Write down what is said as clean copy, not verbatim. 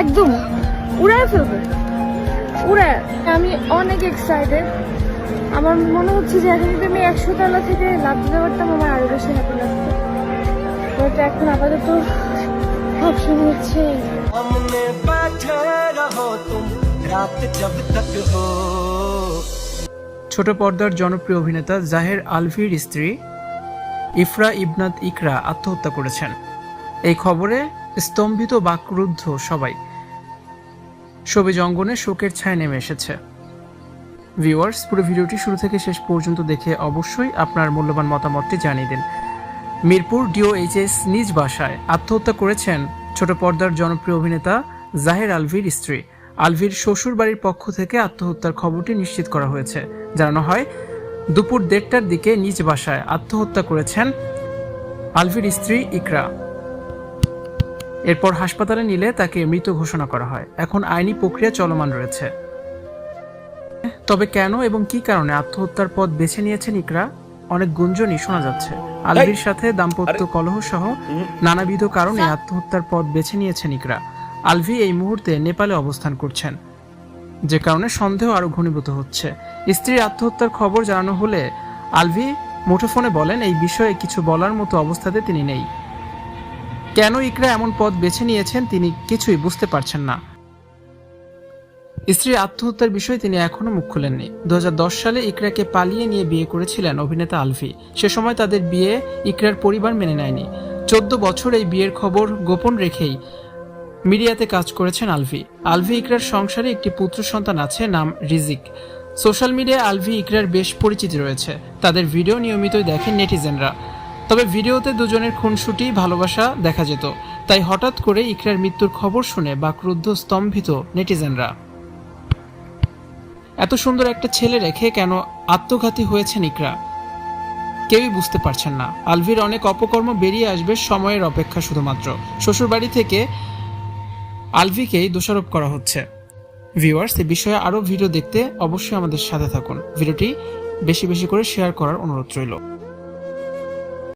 একদম উড়ায় ফেলবে, উড়ায়। আমি অনেক এক্সাইটেড। আমার মনে হচ্ছে যে এখন যদি আমি 100 তলা থেকে লাফ দিতে পারতাম আমার আরো বেশি হ্যাপি লাগতো। তো এখন আপাতত অপশন হচ্ছে ছোট পর্দার জনপ্রিয় অভিনেতা জাহের আলভির স্ত্রী ইফরা ইবনাত ইকরা আত্মহত্যা করেছেন। এই খবরে স্তম্ভিত বাকরুদ্ধ সবাই। শোবিজ অঙ্গনে শোকের ছায়া নেমে এসেছে। ভিউয়ার্স, পুরো ভিডিওটি শুরু থেকে শেষ পর্যন্ত দেখে অবশ্যই আপনার মূল্যবান মতামতটি জানিয়ে দিন। মিরপুর ডিওএইচএস নিজ বাসায় আত্মহত্যা করেছেন ছোট পর্দার জনপ্রিয় অভিনেতা জাহের আলভির স্ত্রী। আলভির শ্বশুর বাড়ির পক্ষ থেকে আত্মহত্যার খবরটি নিশ্চিত করা হয়েছে। জানানো হয়, দুপুর 1:30টার দিকে নিজ বাসায় আত্মহত্যা করেছেন আলভির স্ত্রী ইকরা। এরপর হাসপাতালে নিলে তাকে মৃত ঘোষণা করা হয়। এখন আইনি প্রক্রিয়া চলমান রয়েছে। তবে কেন এবং কী কারণে আত্মহত্যার পথ বেছে নিয়েছেন ইকরা, অনেক গুঞ্জনই শোনা যাচ্ছে। আলভির সাথে দাম্পত্য কলহ সহ নানাবিধ কারণে আত্মহত্যার পথ বেছে নিয়েছেন ইকরা। আলভি এই মুহূর্তে নেপালে অবস্থান করছেন, যে কারণে সন্দেহ আরো ঘনীভূত হচ্ছে। স্ত্রীর আত্মহত্যার খবর জানানো হলে আলভি মুঠোফোনে বলেন এই বিষয়ে কিছু বলার মতো অবস্থাতে তিনি নেই। কেন ইকরা এমন পথ বেছে নিয়েছেন তিনি কিছুই বুঝতে পারছেন না। স্ত্রীর আত্মহত্যার বিষয়ে তিনি এখনো মুখ খুলেননি। 2010 সালে ইকরাকে পালিয়ে নিয়ে বিয়ে করেছিলেন অভিনেতা আলভি। সে সময় তাদের বিয়ে ইকরার পরিবার মেনে নেয়নি। 14 বছর এই বিয়ের খবর গোপন রেখেই মিডিয়াতে কাজ করেছেন আলভি। আলভি ইকরার সংসারে একটি পুত্র সন্তান আছে, নাম রিজিক। সোশ্যাল মিডিয়ায় আলভি ইকরার বেশ পরিচিতি রয়েছে। তাদের ভিডিও নিয়মিতই দেখেন নেটিজেনরা। তবে ভিডিওতে দুজনের খুনসুটি ভালোবাসা দেখা যেত। তাই হঠাৎ করে ইকরার মৃত্যুর খবর শুনে বাকরুদ্ধ স্তম্ভিত নেটিজেনরা। এত সুন্দর একটা ছেলে রেখে কেন আত্মঘাতী হয়েছেন ইকরা, কেউই বুঝতে পারছেন না। আলভির অনেক অপকর্ম বেরিয়ে আসবে, সময়ের অপেক্ষা শুধুমাত্র। শ্বশুরবাড়ি থেকে আলভিকেই দোষারোপ করা হচ্ছে। ভিউয়ার্স, এই বিষয়ে আরও ভিডিও দেখতে অবশ্যই আমাদের সাথে থাকুন। ভিডিওটি বেশি বেশি করে শেয়ার করার অনুরোধ রইল।